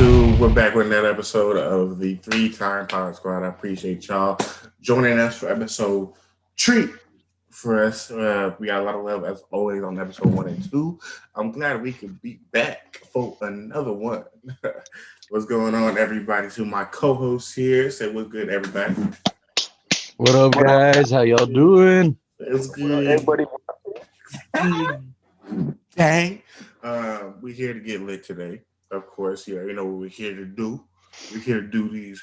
two. We're back with another episode of the three-time Podsquad. I appreciate y'all joining us for episode three. For us, we got a lot of love as always on episode 1 and 2. I'm glad we could be back for another one. What's going on, everybody? To my co-host here, say what's good, everybody. What up, guys? How y'all doing? It's What up, good. everybody? Good. Dang. We're here to get lit today. Of course, yeah, you know what we're here to do. We're here to do these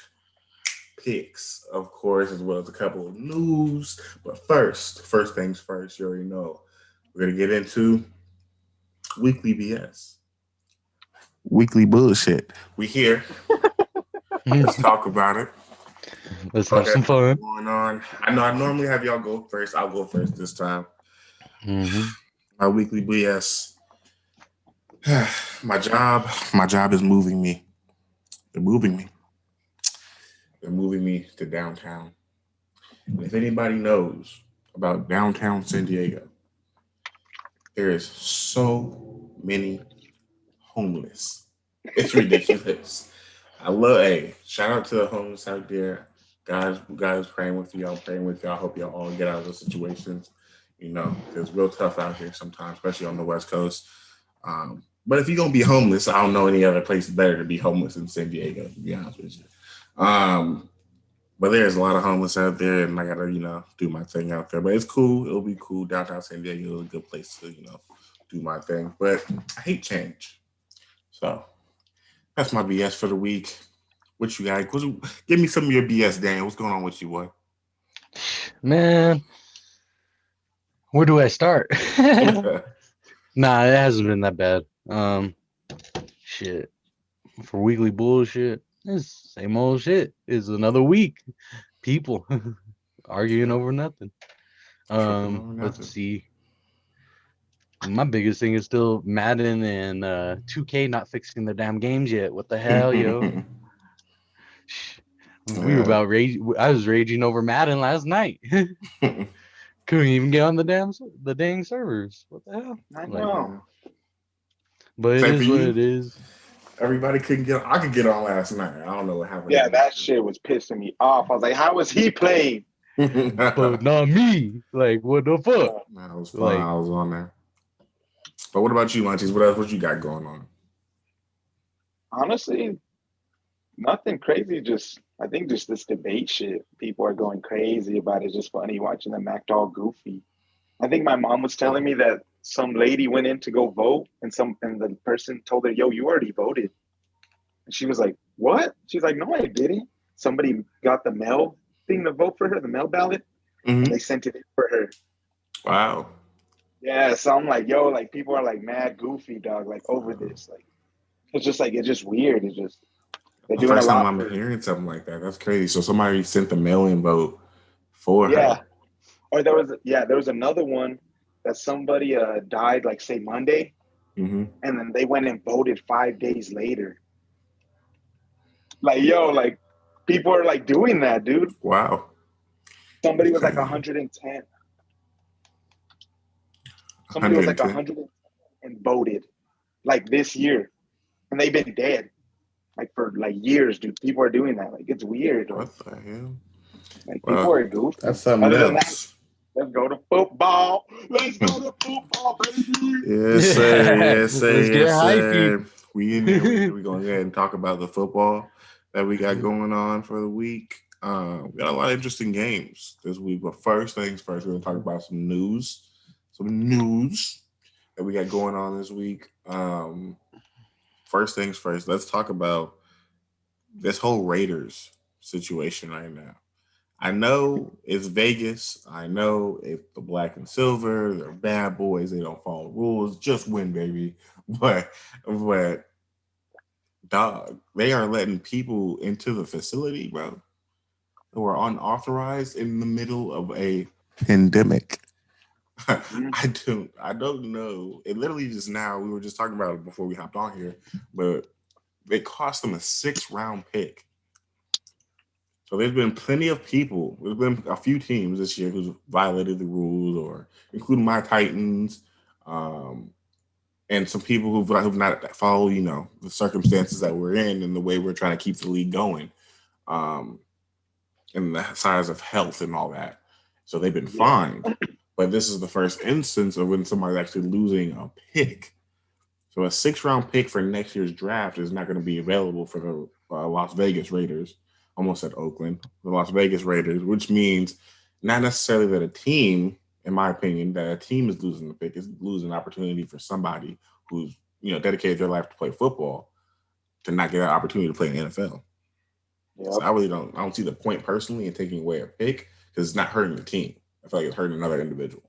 picks, of course, as well as a couple of news. But first things first, you already know. We're gonna get into weekly BS. Weekly bullshit. We here. Let's talk about it. Let's have some What's fun. going on? I know I normally have y'all go first. I'll go first this time. Mm-hmm. My weekly BS. my job is moving me. They're moving me. They're moving me to downtown. And if anybody knows about downtown San Diego, there is so many homeless. It's ridiculous. Shout out to the homeless out there. Guys praying with you. I'm praying with y'all. I hope y'all all get out of those situations. You know, it's real tough out here sometimes, especially on the West Coast. But if you're gonna be homeless, I don't know any other place better to be homeless than San Diego, to be honest with you. But there's a lot of homeless out there, and I gotta, do my thing out there. But it's cool. It'll be cool. Downtown San Diego is a good place to, do my thing. But I hate change. So that's my BS for the week. What you got? Give me some of your BS, Dan. What's going on with you, boy? Man, where do I start? Nah, it hasn't been that bad. Shit. For weekly bullshit, it's same old shit. It's another week. People arguing over nothing. Let's see. My biggest thing is still Madden and 2K not fixing their damn games yet. What the hell, yo? We were about rage. I was raging over Madden last night. Couldn't even get on the dang servers. What the hell? I know. But it Same is for what you? it is. Everybody couldn't get. I could get on last night. I don't know what happened. Yeah, that shit was pissing me off. I was like, how was he playing? But not me. Like, what the fuck? That was fun. I was on there. But what about you, Munchies? What you got going on? Honestly, nothing crazy. I think just this debate shit. People are going crazy about it. It's just funny watching them act all goofy. I think my mom was telling me that some lady went in to go vote, and the person told her, "Yo, you already voted." And she was like, "What?" She's like, "No, I didn't. Somebody got the mail thing to vote for her, the mail ballot, and they sent it in for her." Wow. Yeah, so I'm like, yo, like people are like mad goofy, dog, like over this. Like it's just weird. It's just they're The doing a first time lot. I'm hearing something like that. That's crazy. So somebody sent the mail-in vote for her. Or there was another one that somebody died like say Monday, and then they went and voted 5 days later. Like, yo, like people are like doing that, dude. Wow. Somebody was like 110. Somebody was like 100 and voted like this year, and they've been dead like for like years, dude. People are doing that. Like it's weird. What the hell? Like people are goofy. That's something else. Let's go to football. Let's go to football, baby. Yes, sir. Yes, sir. Let's get hypey. We in there. We're going to go ahead and talk about the football that we got going on for the week. We got a lot of interesting games this week. But first things first, we're going to talk about some news. That we got going on this week. First things first, let's talk about this whole Raiders situation right now. I know it's Vegas. I know it's the black and silver. They're bad boys. They don't follow rules. Just win, baby. But dog, they are letting people into the facility, bro, who are unauthorized in the middle of a pandemic. I don't know. It literally just now, we were just talking about it before we hopped on here, but it cost them a 6th-round pick. So there's been plenty of people. There's been a few teams this year who's violated the rules, or including my Titans, and some people who've not followed, the circumstances that we're in and the way we're trying to keep the league going, and the size of health and all that. So they've been fined. But this is the first instance of when somebody's actually losing a pick. So a 6th-round pick for next year's draft is not going to be available for the Las Vegas Raiders. Almost said Oakland. The Las Vegas Raiders, which means not necessarily that a team, in my opinion, that a team is losing the pick. It's losing an opportunity for somebody who's, dedicated their life to play football to not get that opportunity to play in the NFL. Yep. So I don't see the point personally in taking away a pick because it's not hurting the team. I feel like it's hurting another individual.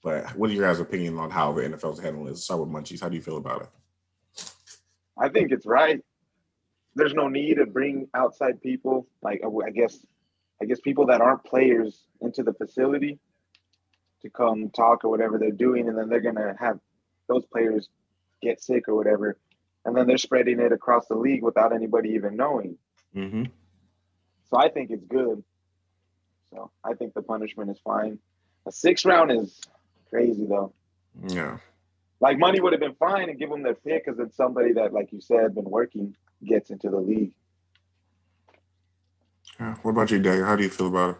But what are your guys' opinion on how the NFL's handling this? Let's start with Munchies. How do you feel about it? I think it's right. There's no need to bring outside people, like I guess people that aren't players into the facility to come talk or whatever they're doing, and then they're gonna have those players get sick or whatever, and then they're spreading it across the league without anybody even knowing. Mm-hmm. So I think it's good. So I think the punishment is fine. A 6th round is crazy though. Yeah. Like money would have been fine and give them their pick because it's somebody that, like you said, been working, gets into the league. Yeah. What about you, Dave? How do you feel about it?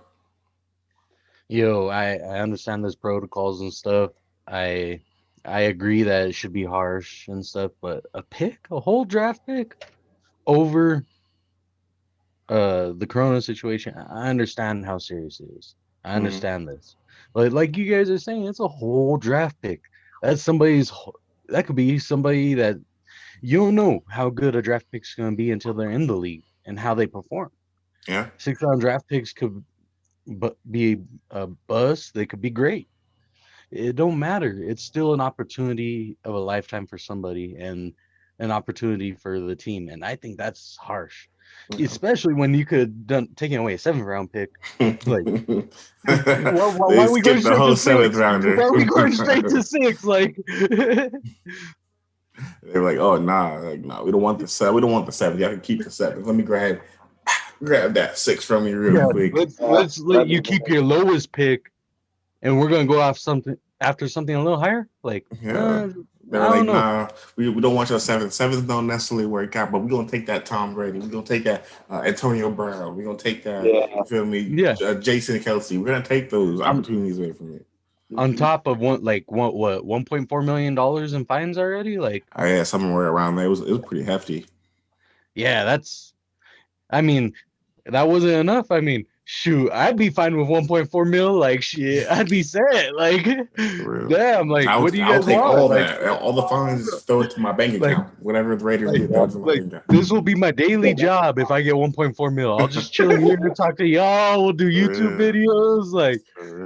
Yo, I understand there's protocols and stuff. I agree that it should be harsh and stuff, but a whole draft pick over the Corona situation, I understand how serious it is. I understand this. But like you guys are saying, it's a whole draft pick. That could be somebody that you don't know how good a draft pick's going to be until they're in the league and how they perform. Yeah. 6th-round draft picks could be a bust. They could be great. It don't matter. It's still an opportunity of a lifetime for somebody and an opportunity for the team. And I think that's harsh, especially when you could have taken away a 7th-round pick. Like, why are we going straight to 6? Why are we going straight to 6? Like, they're like, oh nah, we don't want the 7. We don't want the 7. You have to keep the 7. Let me grab that 6 from you real quick. Let's let you keep your lowest pick, and we're gonna go off something a little higher. Like, they're like, nah, we don't want your 7. 7s don't necessarily work out, but we're gonna take that Tom Brady. We're gonna take that Antonio Brown. We're gonna take that. You feel me? Yeah. Jason Kelsey. We're gonna take those opportunities away from you. On top of $1.4 million in fines already. Like, yeah, somewhere around there. It was pretty hefty. Yeah, that wasn't enough. I mean, shoot, I'd be fine with 1.4 mil. Like, shit, I'd be set. Like, damn, like, what do you guys want? I'll take all that. All the funds, throw it to my bank account. Whatever the Raiders do, throw it to my bank account. This will be my daily job if I get 1.4 mil. I'll just chill here and talk to y'all. We'll do YouTube videos. Like,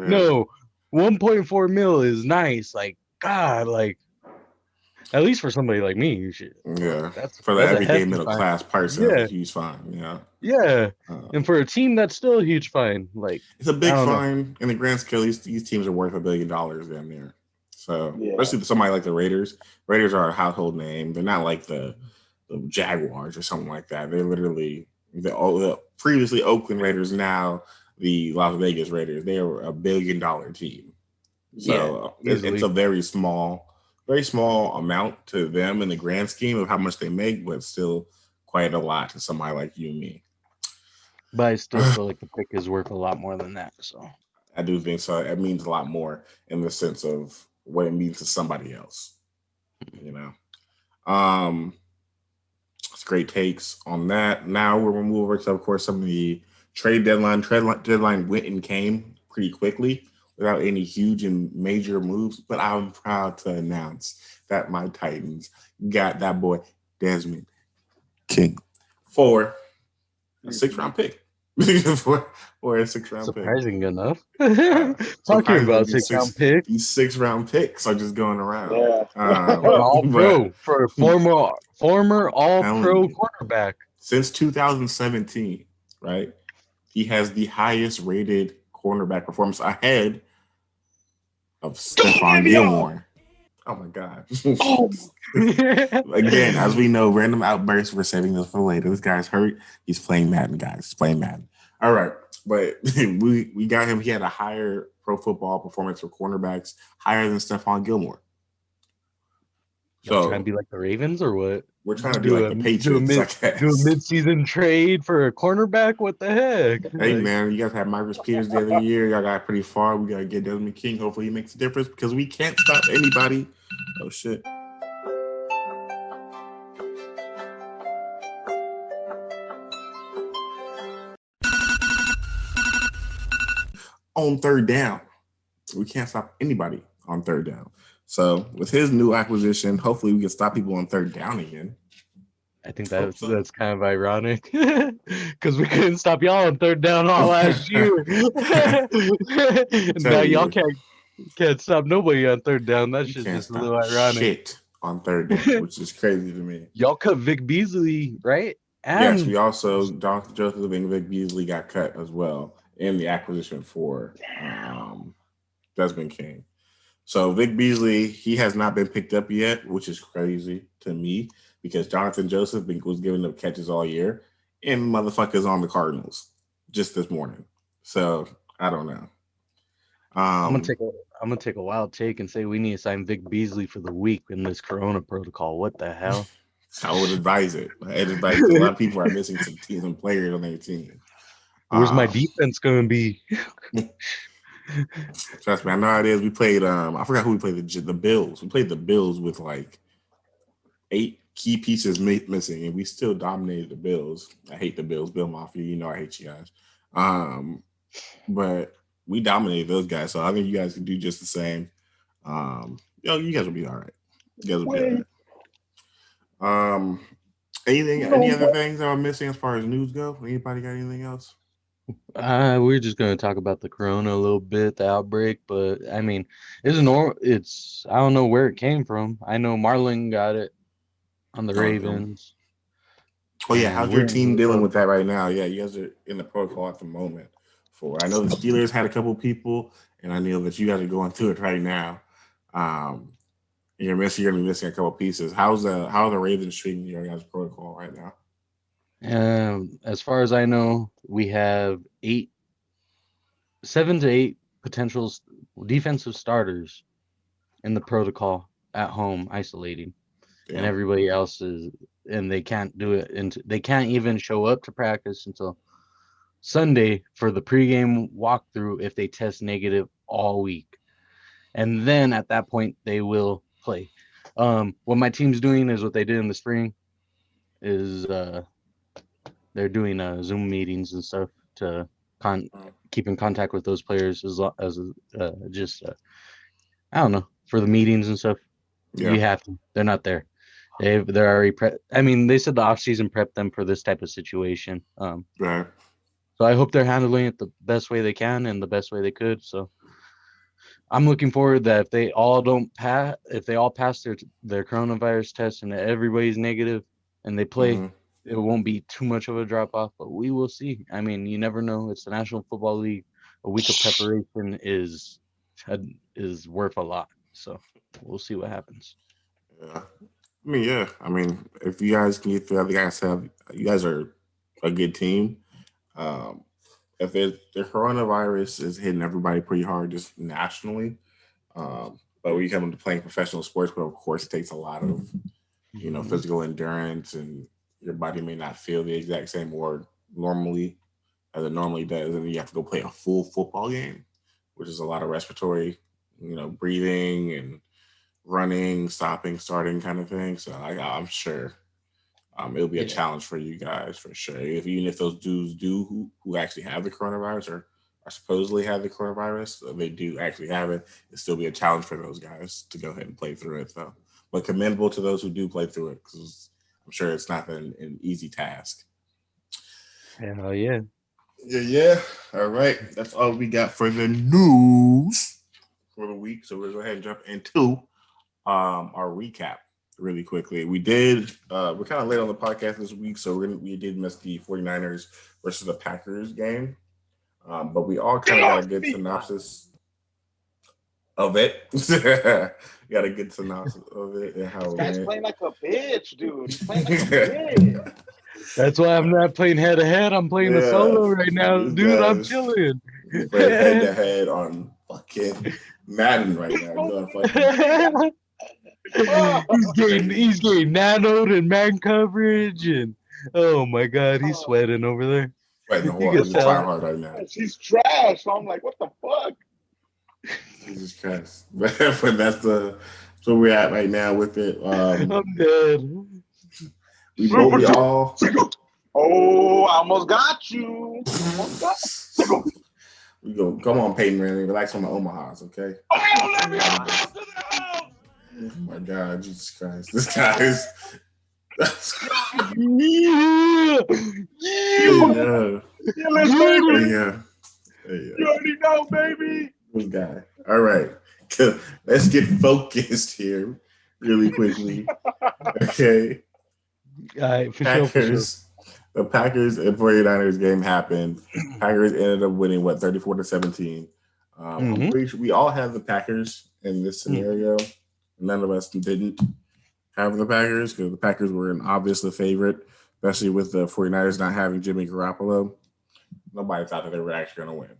no, 1.4 mil is nice. Like, God, like, at least for somebody like me, you should. Yeah, for the everyday middle class person, it's a huge fine. Yeah, and for a team, that's still a huge fine. Like, it's a big fine in the grand scale. These teams are worth $1 billion damn near. So, especially to somebody like the Raiders. Raiders are a household name. They're not like the Jaguars or something like that. They're literally the previously Oakland Raiders, now the Las Vegas Raiders. They are a $1 billion team. So it's a very small amount to them in the grand scheme of how much they make, but still quite a lot to somebody like you and me. But I still feel like the pick is worth a lot more than that. So I do think so. It means a lot more in the sense of what it means to somebody else. It's great takes on that. Now we're gonna move over to, of course, some of the trade deadline. Deadline went and came pretty quickly without any huge and major moves, but I'm proud to announce that my Titans got that boy Desmond King for a 6th-round pick. for a 6th-round pick. Surprising enough. Talking about 6th-round picks. These 6th-round picks are just going around. All-pro for a former all-pro quarterback. Since 2017, right? He has the highest rated cornerback performance ahead of Stephon Gilmore. Oh my God. Again, as we know, random outbursts, we're saving this for later. This guy's hurt. He's playing Madden, guys. He's playing Madden. All right. But we got him. He had a higher pro football performance for cornerbacks, higher than Stephon Gilmore. Y'all trying to be like the Ravens or what? We're trying to be like the Patriots, I guess. Do a mid-season trade for a cornerback? What the heck? Hey, man, you guys had Marcus Peters the other year. Y'all got pretty far. We got to get Desmond King. Hopefully he makes a difference because we can't stop anybody. Oh, shit. On third down. We can't stop anybody on third down. So with his new acquisition, hopefully we can stop people on third down again. I think that's kind of ironic because we couldn't stop y'all on third down all last year. Now y'all can't stop nobody on third down. That shit's just a little ironic. Shit on third down, which is crazy to me. Y'all cut Vic Beasley, right? And yes, we also Jonathan Joseph and Vic Beasley got cut as well in the acquisition for Desmond King. So Vic Beasley, he has not been picked up yet, which is crazy to me because Jonathan Joseph was giving up catches all year and motherfuckers on the Cardinals just this morning. So I don't know. I'm gonna take a wild take and say we need to sign Vic Beasley for the week in this Corona protocol. What the hell? I would advise it. A lot of people are missing some teams and players on their team. Where's my defense gonna be? Trust me, I know how it is. We played. I forgot who we played. The Bills. We played the Bills with like 8 key pieces missing, and we still dominated the Bills. I hate the Bills, Bill Mafia. You know I hate you guys. But we dominated those guys, so I think you guys can do just the same. You guys will be all right. You guys will be all right. Any other things that are missing as far as news go? Anybody got anything else? We're just going to talk about the Corona a little bit, the outbreak, but I mean, I don't know where it came from. I know Marlon got it on the Ravens. Oh yeah, how's your team dealing with that right now? Yeah, you guys are in the protocol at the moment. I know the Steelers had a couple people, and I know that you guys are going through it right now. You're going to be missing a couple pieces. How are the Ravens treating your guys' protocol right now? As far as I know, we have 7 to 8 potential defensive starters in the protocol at home, isolating, and everybody else and they can't do it. They can't even show up to practice until Sunday for the pregame walkthrough if they test negative all week, and then at that point they will play. What my team's doing is what they did in the spring, is they're doing Zoom meetings and stuff to keep in contact with those players as I don't know, for the meetings and stuff. Yeah. You have to. They're not there. They're already they said the offseason prepped them for this type of situation. Right. So I hope they're handling it the best way they can and the best way they could. So I'm looking forward that if they all pass their coronavirus test and everybody's negative and they play, it won't be too much of a drop off, but we will see. I mean, you never know. It's the National Football League. A week of preparation is worth a lot. So we'll see what happens. Yeah. If you guys can get through, like I said, you guys are a good team. If the coronavirus is hitting everybody pretty hard just nationally, but when you come into playing professional sports, but of course it takes a lot of physical endurance, and your body may not feel the exact same or normally as it normally does, and you have to go play a full football game, which is a lot of respiratory, breathing and running, stopping, starting kind of thing. So I'm sure it'll be a challenge for you guys for sure. Even if those dudes who actually have the coronavirus or supposedly have the coronavirus, they do actually have it, it'll still be a challenge for those guys to go ahead and play through it though. But commendable to those who do play through it, because I'm sure it's not an easy task. Hell yeah. Yeah. All right. That's all we got for the news for the week. So we're going to go ahead and jump into our recap really quickly. We're kind of late on the podcast this week, so we did miss the 49ers versus the Packers game. But we all kind of got a good synopsis of it. Got a good synopsis of it and how it went. He's playing like a bitch, dude. He's playing like a bitch. That's why I'm not playing head-to-head. I'm playing a solo right now. Dude, I'm chilling. He's playing head-to-head on fucking Madden right now. he's getting nanoed in man coverage, and oh my god, he's sweating over there. Sweating You hard. can He's tell. trying hard right now. She's trash. So I'm like, what the fuck? Jesus Christ. But that's where we're at right now with it. I'm dead. We all. Oh, I almost got you. We go. Come on, Peyton. Really relax on the Omahas, okay? Oh, let me out to the house. Oh my God, Jesus Christ! This guy is. Yeah. Yeah. You already know, baby. This guy. All right. Let's get focused here really quickly. Okay. All right, for Packers. sure. The Packers and 49ers game happened. Packers ended up winning, 34-17. I'm pretty sure we all have the Packers in this scenario. None of us didn't have the Packers because the Packers were an obvious favorite, especially with the 49ers not having Jimmy Garoppolo. Nobody thought that they were actually going to win.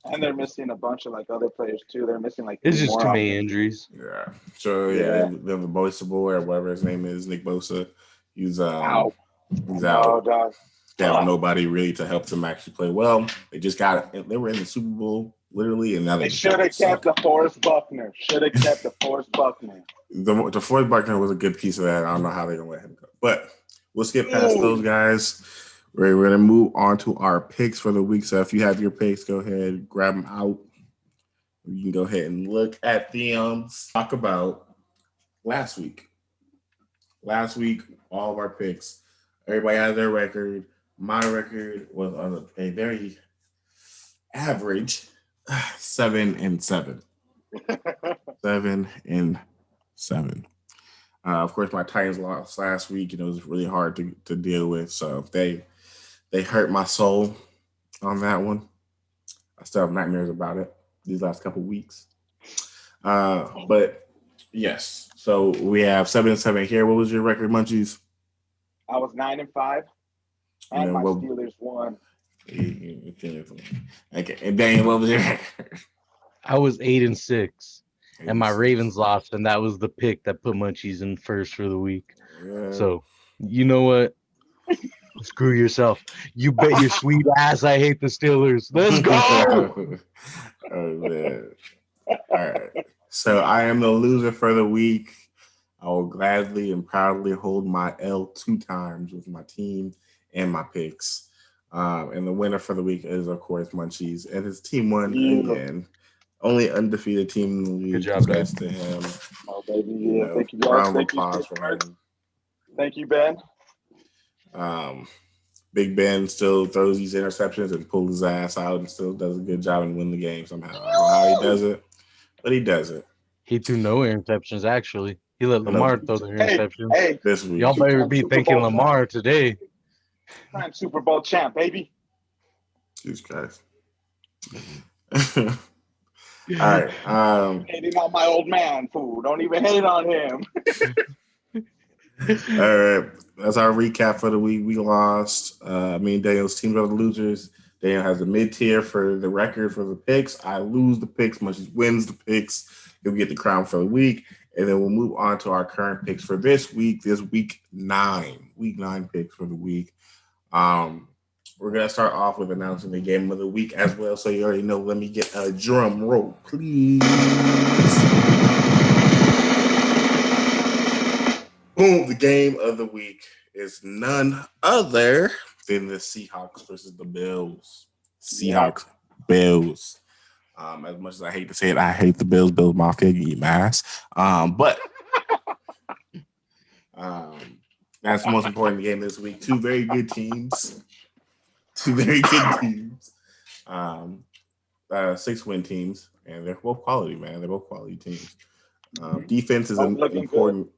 And they're missing a bunch of other players too. They're missing it's just too many injuries. Yeah. So they have the Bosa boy or whatever his name is, Nick Bosa. He's out. He's out. They have nobody really to help them actually play well. They just got it. They were in the Super Bowl literally, and now they should have kept the Forrest Buckner. The Forrest Buckner was a good piece of that. I don't know how they're gonna let him go, but we'll skip past those guys. We're gonna move on to our picks for the week. So if you have your picks, go ahead, grab them out. You can go ahead and look at them. Talk about last week. Last week, all of our picks. Everybody had their record. My record was on a very average 7-7. 7-7. Of course, my Titans lost last week, and it was really hard to deal with. So they hurt my soul on that one. I still have nightmares about it these last couple of weeks. But yes, so we have 7-7 here. What was your record, Munchies? I was 9-5, and my Steelers won. Okay, and Daniel, what was your record? I was 8-6, and my Ravens lost, and that was the pick that put Munchies in first for the week. Yeah. So, you know what? Screw yourself. You bet your sweet ass I hate the Steelers. Let's go. Oh man! All right. So I am the loser for the week. I will gladly and proudly hold my L 2 times with my team and my picks. And the winner for the week is, of course, Munchies. And his team won again. Only undefeated team in the league. Good job, Ben. To him. Oh, baby. Yeah. Thank you, guys. Round of applause for him. Thank you, Ben. Big Ben still throws these interceptions and pulls his ass out and still does a good job and win the game somehow. I don't know how he does it, but he does it. He threw no interceptions, actually. He let Lamar throw the interceptions. This week. Y'all better be thanking Lamar today. I'm Super Bowl champ, baby. Jesus Christ. All right. Hating on my old man, fool. Don't even hate on him. All right. That's our recap for the week. We lost. Me and Daniel's team are the losers. Daniel has a mid-tier for the record for the picks. I lose the picks. Munchies wins the picks. He'll get the crown for the week. And then we'll move on to our current picks for this week. This week 9. Week 9 picks for the week. We're going to start off with announcing the game of the week as well. So you already know. Let me get a drum roll, please. Boom. The game of the week is none other than the Seahawks versus the Bills. Seahawks, Bills. As much as I hate to say it, I hate the Bills. Bills Mafia, eat my ass. But that's the most important game this week. Two very good teams. 6-win teams, and they're both quality, man. They're both quality teams. Defense is important.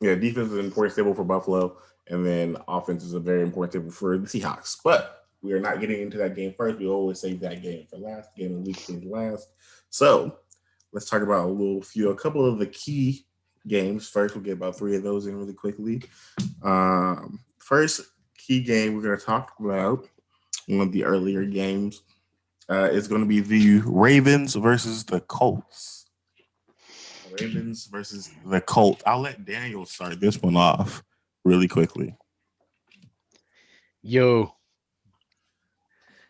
Yeah, defense is an important stable for Buffalo, and then offense is a very important stable for the Seahawks. But we are not getting into that game first. We always save that game for last. Game of the week is last. So let's talk about a couple of the key games. First, we'll get about 3 of those in really quickly. First key game we're going to talk about, one of the earlier games, is going to be the Ravens versus the Colts. Ravens versus the Colts. I'll let Daniel start this one off really quickly. Yo,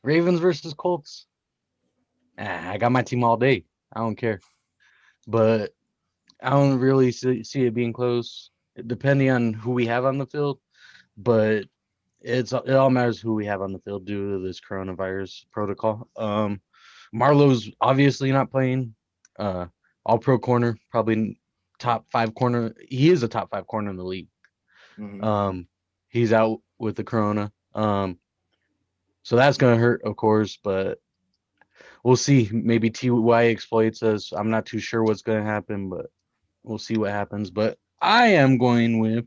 Ravens versus Colts. I got my team all day. I don't care. But I don't really see it being close, depending on who we have on the field. But it all matters who we have on the field due to this coronavirus protocol. Marlowe's obviously not playing. All pro corner, probably top 5 corner. He is a top 5 corner in the league. Mm-hmm. He's out with the corona. So that's gonna hurt, of course, but we'll see. Maybe TY exploits us. I'm not too sure what's gonna happen, but we'll see what happens. But I am going with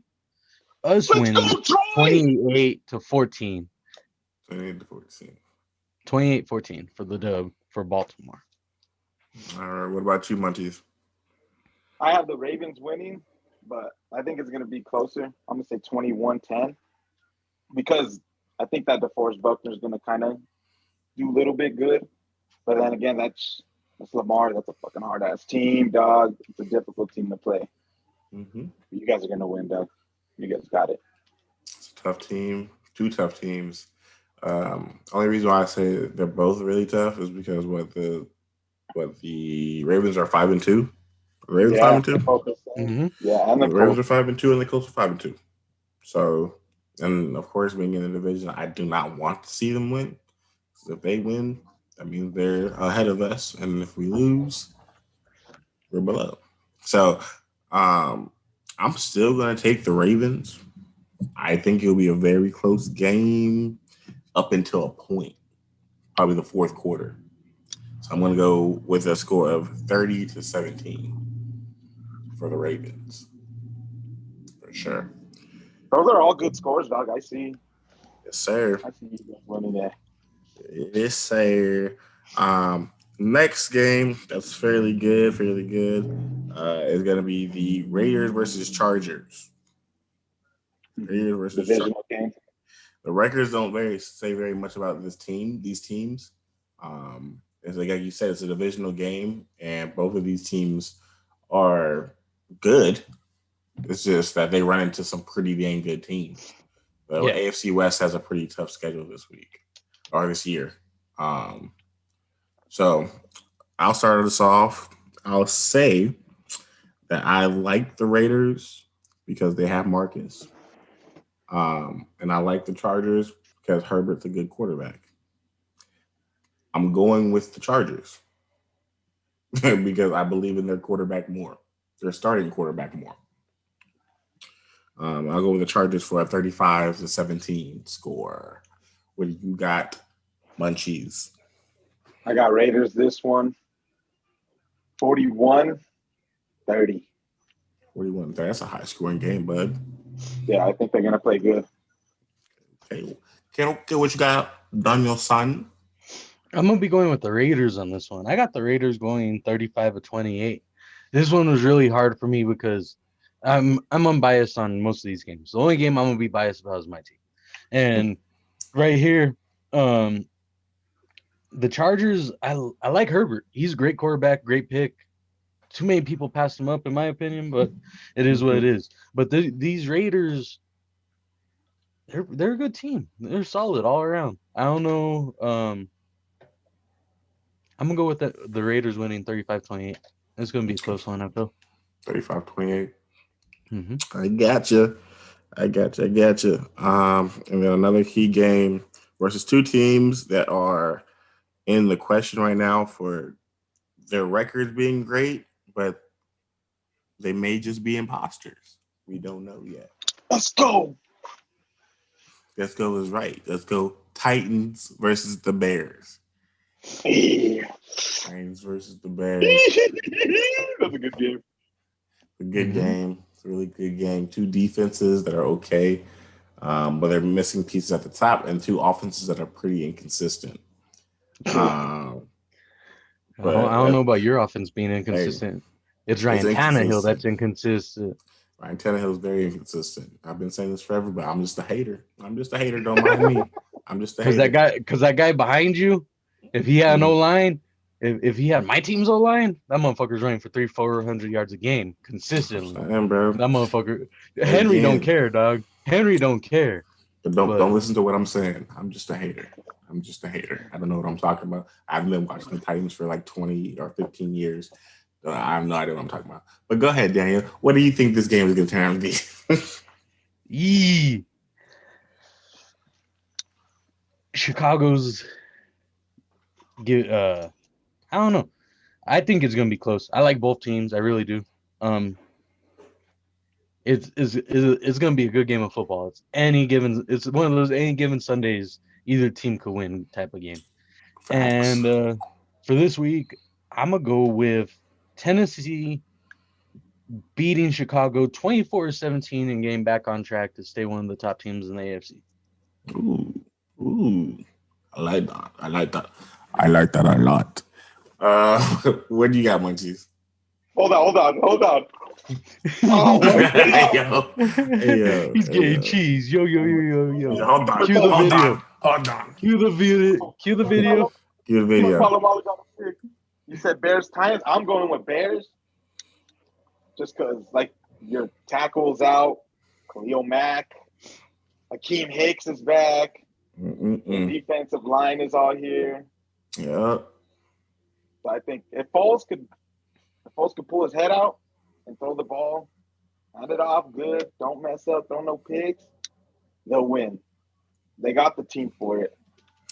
us winning 28-14. 28-14. 28-14 for the dub for Baltimore. All right. What about you, Munchies? I have the Ravens winning, but I think it's going to be closer. I'm going to say 21-10 because I think that DeForest Buckner is going to kind of do a little bit good. But then again, that's Lamar. That's a fucking hard-ass team, dog. It's a difficult team to play. Mm-hmm. You guys are going to win, dog. You guys got it. It's a tough team. 2 tough teams. Only reason why I say they're both really tough is because what the Ravens are 5-2. The Ravens 5-2. Mm-hmm. Yeah, and the Ravens are 5-2, and the Colts are 5-2. So, and of course, being in the division, I do not want to see them win. So if they win, that means they're ahead of us, and if we lose, we're below. So, I'm still going to take the Ravens. I think it'll be a very close game up until a point, probably the fourth quarter. So I'm going to go with a score of 30-17 for the Ravens, for sure. Those are all good scores, dog. I see. Yes, sir. I see you guys winning that. Yes, sir. Next game that's fairly good, is going to be the Raiders versus Chargers. Raiders versus divisional game. The records don't say very much about these teams. It's like you said, it's a divisional game, and both of these teams are good. It's just that they run into some pretty dang good teams. The AFC West has a pretty tough schedule this year. So I'll start us off. I'll say that I like the Raiders because they have Marcus. And I like the Chargers because Herbert's a good quarterback. I'm going with the Chargers because I believe in their quarterback more. Their starting quarterback more. I'll go with the Chargers for a 35-17 score. What do you got, Munchies? I got Raiders this one. 41-30. 41-30. That's a high-scoring game, bud. Yeah, I think they're going to play good. Okay, what you got, Daniel son? I'm going to be going with the Raiders on this one. I got the Raiders going 35-28. This one was really hard for me because I'm unbiased on most of these games. The only game I'm going to be biased about is my team. And right here, the Chargers, I like Herbert. He's a great quarterback, great pick. Too many people passed him up, in my opinion, but it is what it is. But these Raiders, they're a good team. They're solid all around. I don't know. I'm going to go with the Raiders winning 35-28. It's going to be a close one, I feel. 35-28. Mm-hmm. I got you. And then another key game versus 2 teams that are in the question right now for their records being great, but they may just be imposters. We don't know yet. Let's go. Let's go is right. Let's go Titans versus the Bears. Yeah. Titans versus the Bears. That's a good game. A good game. It's a really good game. 2 defenses that are okay, but they're missing pieces at the top, and 2 offenses that are pretty inconsistent. I don't know about your offense being inconsistent. It's Ryan Tannehill that's inconsistent. Ryan Tannehill is very inconsistent. I've been saying this forever, but I'm just a hater. Don't mind me. I'm just a hater. Because that guy behind you, if he had no line, if he had my team's O-line, that motherfucker's running for 300-400 yards a game consistently. Bro. That motherfucker, Henry don't care, dog. Henry don't care. But don't listen to what I'm saying. I'm just a hater. I don't know what I'm talking about. I've been watching the Titans for like 20 or 15 years. I have no idea what I'm talking about. But go ahead, Daniel. What do you think this game is going to turn out to be? Yee. Chicago's I don't know. I think it's gonna be close. I like both teams. I really do. It's gonna be a good game of football. It's one of those any given Sundays, either team could win type of game. Facts. And for this week, I'm gonna go with Tennessee beating Chicago 24-17 and getting back on track to stay one of the top teams in the AFC. Ooh. I like that a lot. What do you got, Munchies? Hold on. Oh, He's getting cheese. Yo. Hold on. Cue the video. Hold on. Cue the video. You said Bears Titans. I'm going with Bears. Just because, like, your tackle's out, Khalil Mack, Akeem Hicks is back. The defensive line is all here. Yeah. So I think if Foles could pull his head out and throw the ball, hand it off good, don't mess up, throw no picks, they'll win. They got the team for it.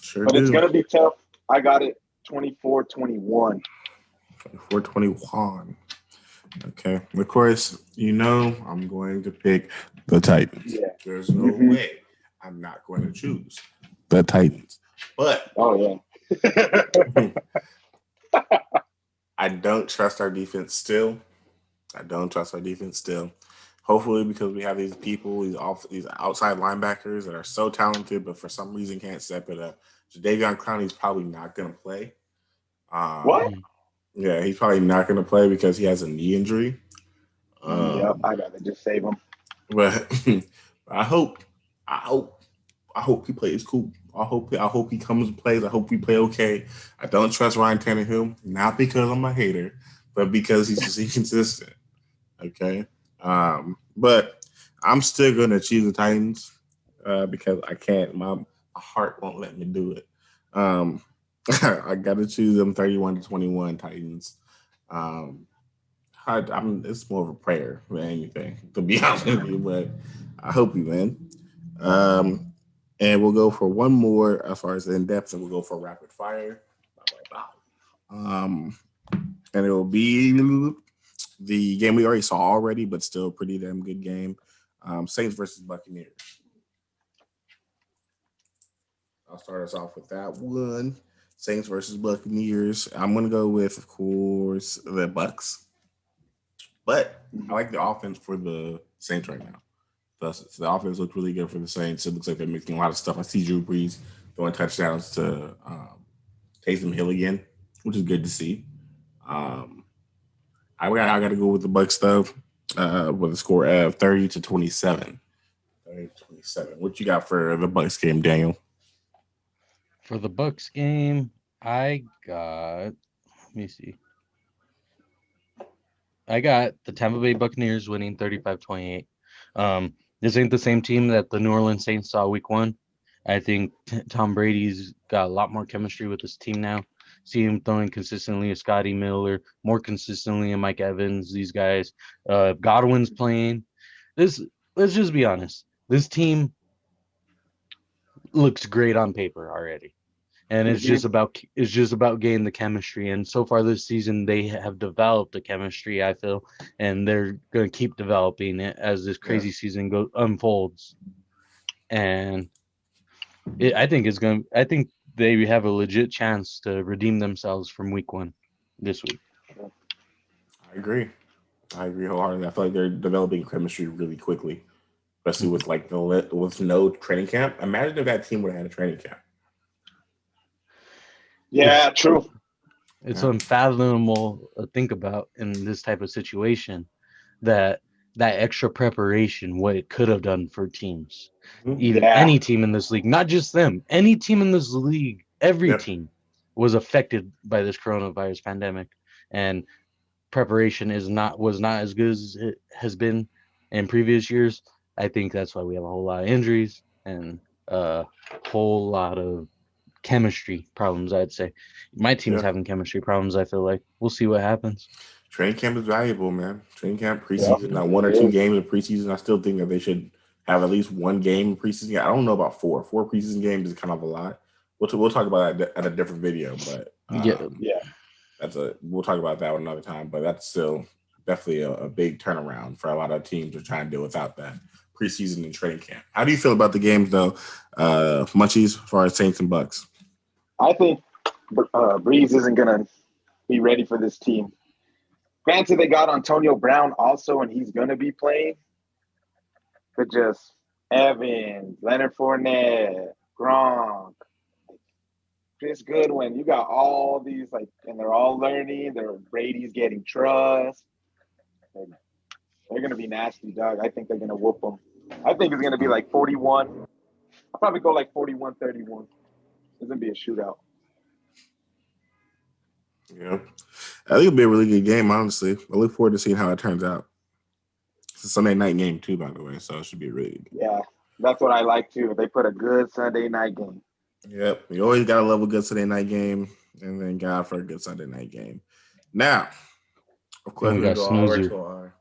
Sure but do. It's going to be tough. I got it 24-21. 24-21. Okay. Of course, I'm going to pick the Titans. Yeah. There's no way I'm not going to choose the Titans. But I don't trust our defense still. Hopefully, because we have these people, these outside linebackers that are so talented, but for some reason can't step it up. Jadeveon Clowney's probably not going to play. What? Yeah, he's probably not going to play because he has a knee injury. Yep, I gotta just save him. But I hope he plays cool. I hope he comes and plays. I hope we play okay. I don't trust Ryan Tannehill, not because I'm a hater, but because he's just inconsistent. Okay. But I'm still gonna choose the Titans because I can't. My heart won't let me do it. I gotta choose them 31-21 Titans. It's more of a prayer than anything, to be honest with you, but I hope we win. And we'll go for one more as far as in depth, and we'll go for rapid fire. And it will be the game we already saw already, but still a pretty damn good game. Saints versus Buccaneers. I'll start us off with that one. Saints versus Buccaneers. I'm going to go with, of course, the Bucs. But I like the offense for the Saints right now. The offense looks really good for the Saints. It looks like they're mixing a lot of stuff. I see Drew Brees throwing touchdowns to Taysom Hill again, which is good to see. I got to go with the Bucs though, with a score of 30-27. 30-27. What you got for the Bucs game, Daniel? For the Bucs game, I got. Let me see. I got the Tampa Bay Buccaneers winning 35-28. This ain't the same team that the New Orleans Saints saw week one. I think Tom Brady's got a lot more chemistry with his team now. See him throwing consistently at Scotty Miller, more consistently at Mike Evans, these guys. Godwin's playing. Let's just be honest. This team looks great on paper already. And it's just about getting the chemistry. And so far this season, they have developed the chemistry, I feel, and they're going to keep developing it as this crazy season unfolds. And I think they have a legit chance to redeem themselves from week one this week. I agree wholeheartedly. I feel like they're developing chemistry really quickly, especially with with no training camp. Imagine if that team would have had a training camp. Yeah, true. It's unfathomable to think about in this type of situation that extra preparation, what it could have done for teams, even any team in this league, not just them, any team in this league, every team was affected by this coronavirus pandemic, and preparation was not as good as it has been in previous years. I think that's why we have a whole lot of injuries and a whole lot of chemistry problems. I'd say my team's having chemistry problems. I feel like we'll see what happens. Training camp is valuable, man. Training camp, preseason, not 1 or 2 games of preseason. I still think that they should have at least 1 game in preseason. I don't know about 4. 4 preseason games is kind of a lot. We'll talk about that at a different video, but we'll talk about that another time. But that's still definitely a big turnaround for a lot of teams to try and do without that preseason and training camp. How do you feel about the games though, Munchies, as far as Saints and Bucks? I think Breeze isn't gonna be ready for this team. Granted, they got Antonio Brown also, and he's gonna be playing. But just Evans, Leonard Fournette, Gronk, Chris Goodwin. You got all these and they're all learning. Brady's getting trust. They're gonna be nasty, dog. I think they're gonna whoop them. I think it's gonna be like 41. I'll probably go like 41-31. It's gonna be a shootout. Yeah, I think it'll be a really good game. Honestly, I look forward to seeing how it turns out. It's a Sunday night game too, by the way, so it should be really good. Yeah, that's what I like too. They put a good Sunday night game. Yep, you always gotta love a good Sunday night game, and then God for a good Sunday night game. Now, of course, we go over to our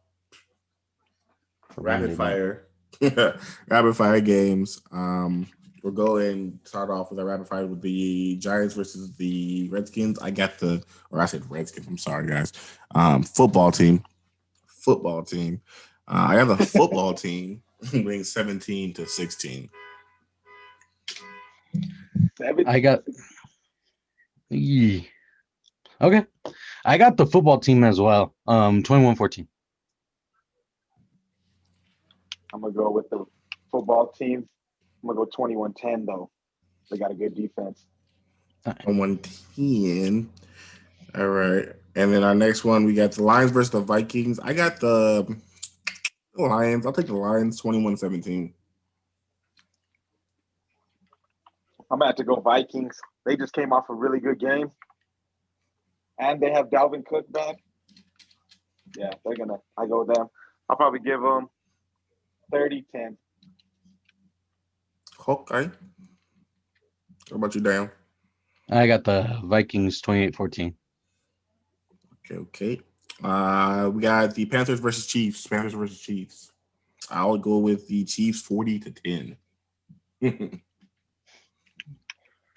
rapid fire games. We'll go and start off with our rapid fire with the Giants versus the Redskins. I said Redskins. I'm sorry, guys. Football team. I have the football team winning 17-16. I got. Okay. I got the football team as well. 21-14. I'm gonna go with the football team. I'm gonna go 21-10 though. They got a good defense. 21-10. All right. And then our next one, we got the Lions versus the Vikings. I got the Lions. I'll take the Lions 21-17. I'm gonna have to go Vikings. They just came off a really good game. And they have Dalvin Cook back. Yeah, I go with them. I'll probably give them 30-10. Okay. How about you, Dan? I got the Vikings 28-14. Okay. We got the Panthers versus Chiefs. I'll go with the Chiefs 40-10.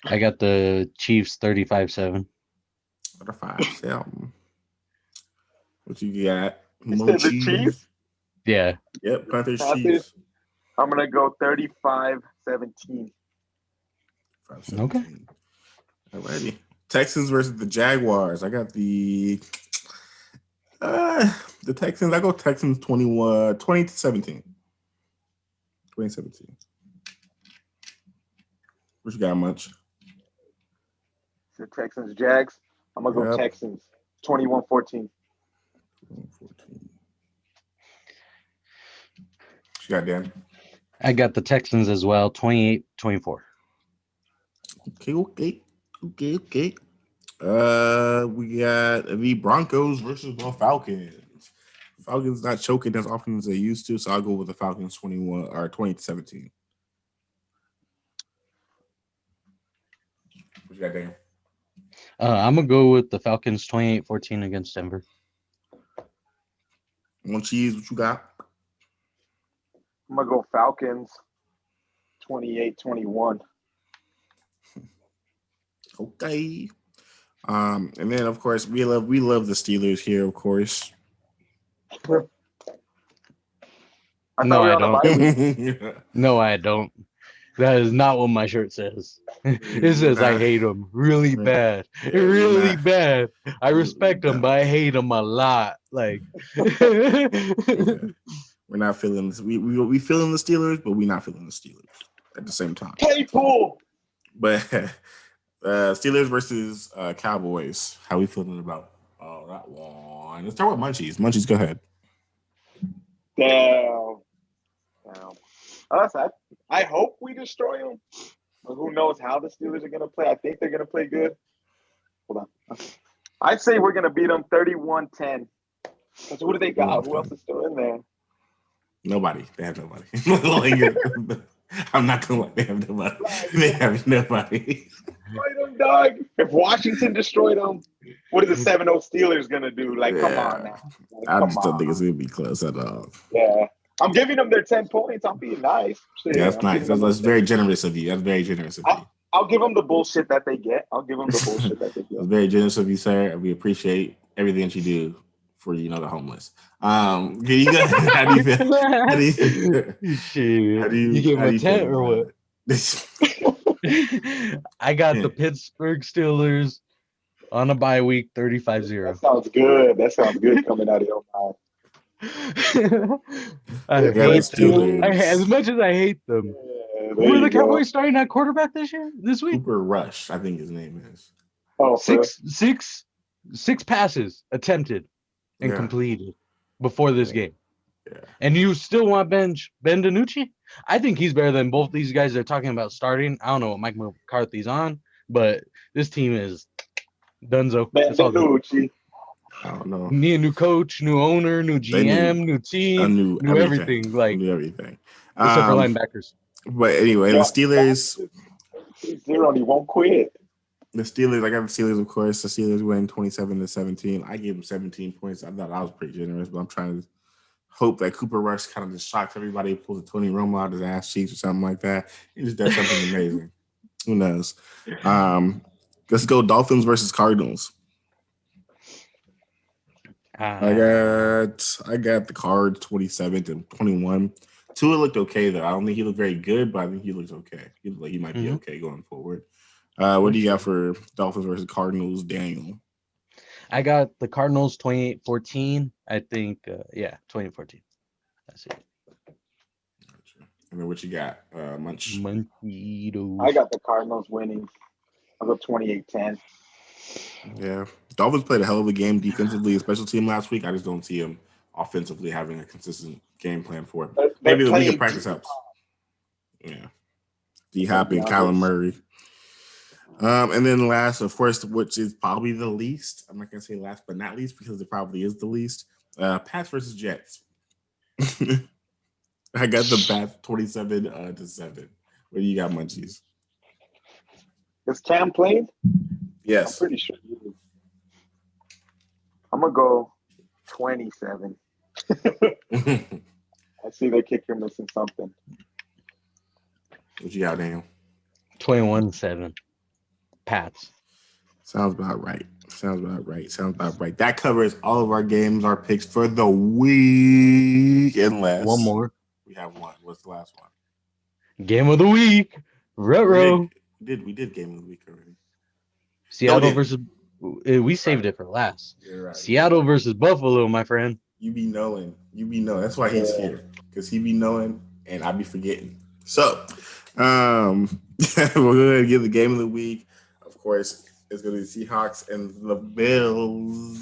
I got the Chiefs 35-7. 35-7. What you got? You said the Chiefs? Yeah. Yep, Panthers. Chiefs. I'm going to go 35-17. Okay. Alrighty. Texans versus the Jaguars. I got the Texans. I go Texans 20-17. 2017. What you got, Munch? The Texans, Jags. I'm going to go Texans 21-14. 14. What you got, Dan? I got the Texans as well, 28-24. Okay. We got the Broncos versus the Falcons. Falcons not choking as often as they used to, so I'll go with the Falcons 20-17. What you got, Dan? I'm gonna go with the Falcons 28-14 against Denver. MUNCHEEZ, what you got? I'm gonna go Falcons 28-21. Okay. And then of course we love the Steelers here, of course. No, I don't. No, I don't. That is not what my shirt says. It says I hate them really bad. Really bad. I respect them, but I hate them a lot. Like we're not feeling this. We feeling the Steelers, but we're not feeling the Steelers at the same time. Claypool. But Steelers versus Cowboys. How we feeling about that one? Let's start with Munchies. Munchies, go ahead. Damn. I hope we destroy them. But who knows how the Steelers are going to play. I think they're going to play good. Hold on. I'd say we're gonna beat them 31-10. Because who do they got? Who else is still in there? Nobody. They have nobody. I'm not gonna lie. They have nobody. They have nobody. Destroy them, dog. If Washington destroyed them, what are the 7-0 Steelers gonna do? Like, come on now. Like, I just don't think it's gonna be close at all. Yeah. I'm giving them their 10 points. I'm being nice. Yeah, that's nice. That's very generous of you. That's very generous of you. I'll give them the bullshit that they get. That's very generous of you, sir. We appreciate everything that you do for the homeless. How do you feel? How do you feel? Shit. You give him a 10 or what? I got the Pittsburgh Steelers on a bye week, 35-0. That sounds good coming out of your mouth. As much as I hate them. Who are the Cowboys starting at quarterback this week? Cooper Rush, I think his name is. Oh, six passes attempted and completed before this game. Yeah. And you still want bench Ben DiNucci? I think he's better than both these guys they're talking about starting. I don't know what Mike McCarthy's on, but this team is dunzo. Ben DiNucci. I don't know. Need a new coach, new owner, new GM, new team, new everything. Like new everything. Except for linebackers. But anyway, the Steelers. 0 and he won't quit. The Steelers, I got the Steelers, of course. The Steelers win 27-17. I gave them 17 points. I thought I was pretty generous, but I'm trying to hope that Cooper Rush kind of just shocks everybody, pulls a Tony Romo out of his ass cheeks or something like that. He just does something amazing. Who knows? Let's go Dolphins versus Cardinals. I got the Cards 27-21. Tua looked okay though. I don't think he looked very good, but I think he looks okay. He looked like he might be okay going forward. What do you got for Dolphins versus Cardinals, Daniel? I got the Cardinals 28-14. I think 28-14. That's it. Gotcha. And then what you got, Munch? Munchitos. I got the Cardinals winning. I'll go 28-10. Yeah. Dolphins played a hell of a game defensively, special team last week. I just don't see them offensively having a consistent game plan for it. Maybe the week of practice helps. Yeah. D-Hop and Kyler Murray. And then last, of course, which is probably the least. I'm not going to say last, but not least because it probably is the least. Pats versus Jets. I got the Pats 27-7. What do you got, Munchies? Is Cam playing? Yes. I'm pretty sure he is. I'm going to go 27. I see the kicker missing something. What you got, Daniel? 21-7. Pats. Sounds about right. That covers all of our games, our picks for the week. Unless one more. We have one. What's the last one? Game of the week. Retro. We did game of the week already. Seattle versus. We saved it for last. You're right. Seattle versus Buffalo, my friend. You be knowing. That's why he's here. Because he be knowing and I be forgetting. So, we're going to give the game of the week. Of course, it's going to be Seahawks and the Bills.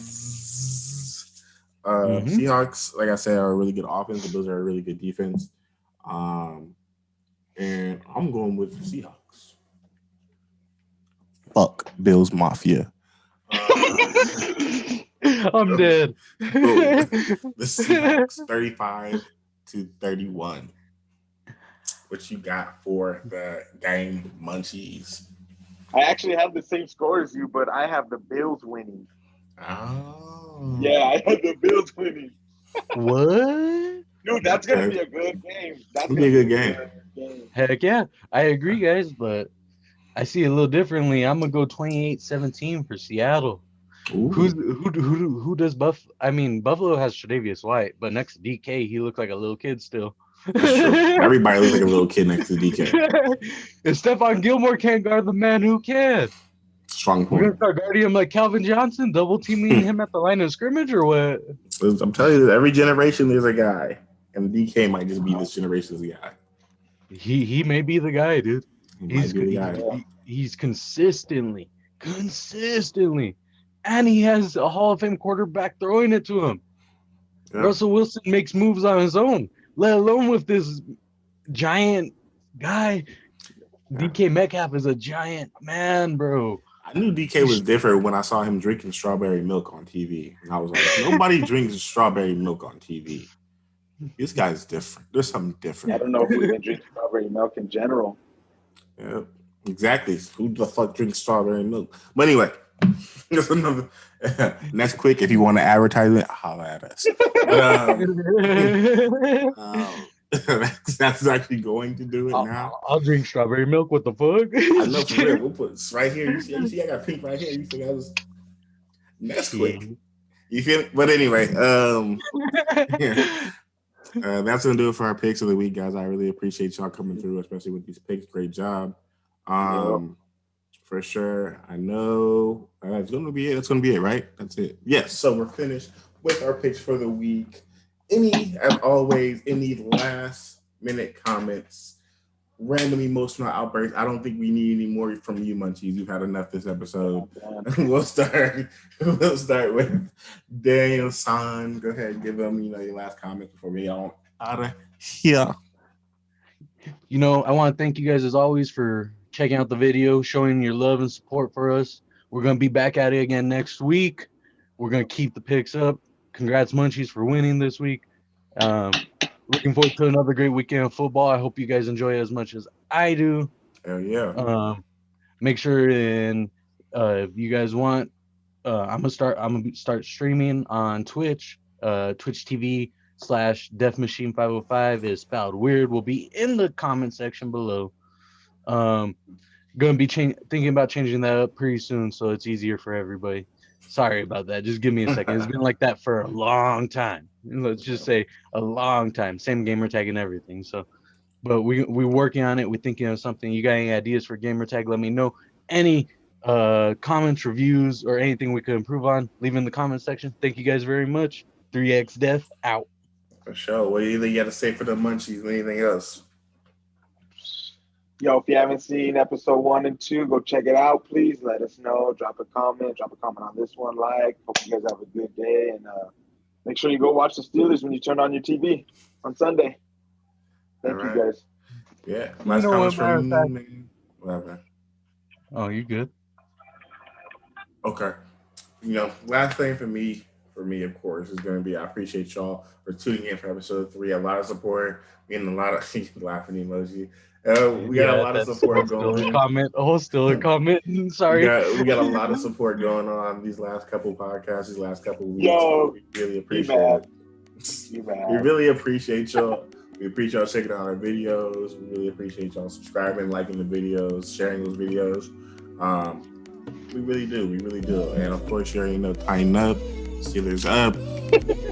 Seahawks, like I said, are a really good offense. The Bills are a really good defense. And I'm going with the Seahawks. Fuck Bills Mafia. I'm dead. The Seahawks 35-31. What you got for the game, Munchies? I actually have the same score as you, but I have the Bills winning. Oh. Yeah, I have the Bills winning. What? Dude, that's going to be a good game. That's going to be a good game. Heck yeah. I agree, guys, but I see it a little differently. I'm going to go 28-17 for Seattle. Ooh. Who does Buffalo? I mean, Buffalo has Tre'Davious White, but next to DK, he looked like a little kid still. Everybody looks like a little kid next to DK. If Stephon Gilmore can't guard the man, who can? Strong point. We're gonna start guarding him like Calvin Johnson, double teaming him at the line of scrimmage, or what? I'm telling you, every generation there's a guy, and DK might just be this generation's guy. He may be the guy, dude. He's consistently, and he has a Hall of Fame quarterback throwing it to him. Yeah. Russell Wilson makes moves on his own, let alone with this giant guy. Yeah. DK Metcalf is a giant man, bro. I knew DK was different when I saw him drinking strawberry milk on TV. And I was like, nobody drinks strawberry milk on TV. This guy's different. There's something different. I don't know if we even drink strawberry milk in general. Yeah, exactly. Who the fuck drinks strawberry milk? But anyway, that's another. Next quick, if you want to advertise it, holler at us. But, that's actually going to do it now. I'll drink strawberry milk. What the fuck? I know for real. We'll put it right here. You see, I got pink right here. You think I was next quick? You feel it? But anyway, yeah. That's gonna do it for our picks of the week, guys. I really appreciate y'all coming through, especially with these picks. Great job. For sure. I know that's gonna be it. That's gonna be it, right? That's it. Yes. So we're finished with our picks for the week. As always, any last minute comments, random emotional outbreaks. I don't think we need any more from you, Munchies. You've had enough this episode. We'll start with Daniel San. Go ahead and give them, your last comment before we all out of here. I want to thank you guys as always for checking out the video, showing your love and support for us. We're going to be back at it again next week. We're going to keep the picks up. Congrats, Munchies, for winning this week. Looking forward to another great weekend of football. I hope you guys enjoy it as much as I do. Hell yeah. Make sure and if you guys want, I'm gonna start streaming on Twitch. Twitch TV/DeafMachine505 is spelled weird. Will be in the comment section below. Gonna be thinking about changing that up pretty soon so it's easier for everybody. Sorry about that. Just give me a second. It's been like that for a long time. Let's just say a long time. Same gamer tag and everything. So, but we're working on it. We're thinking of something. You got any ideas for gamer tag? Let me know. Any comments, reviews, or anything we could improve on, leave in the comment section. Thank you guys very much. 3X Death out. For sure. What do you got to say for the Munchies? Anything else? Yo, if you haven't seen episode 1 and 2, go check it out. Please let us know. Drop a comment on this one. Hope you guys have a good day. And make sure you go watch the Steelers when you turn on your TV on Sunday. Thank you guys. Yeah. Last comments from you. Whatever. Oh, you good? Okay. Last thing for me, of course, is going to be I appreciate y'all for tuning in for episode 3. A lot of support. Getting a lot of laughing emoji. We got a lot of support going. Still a comment. Sorry. We got a lot of support going on these last couple podcasts, these last couple weeks. Yo, we really appreciate it. We really appreciate y'all. We appreciate y'all checking out our videos. We really appreciate y'all subscribing, liking the videos, sharing those videos. We really do. We really do. And of course, you already know, tighten up, Steelers up,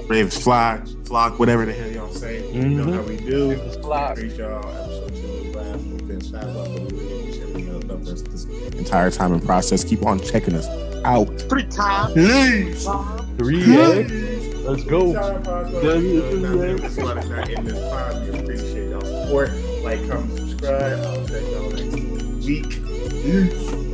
Braves flock, whatever the hell y'all say. You know how we do. We appreciate y'all. Episode 2 is last. We finished that one, but we really appreciate this entire time and process. Keep on checking us out. 3 times. 3X. Let's go. We appreciate y'all support. Like, comment, subscribe. I'll check y'all next week. Peace.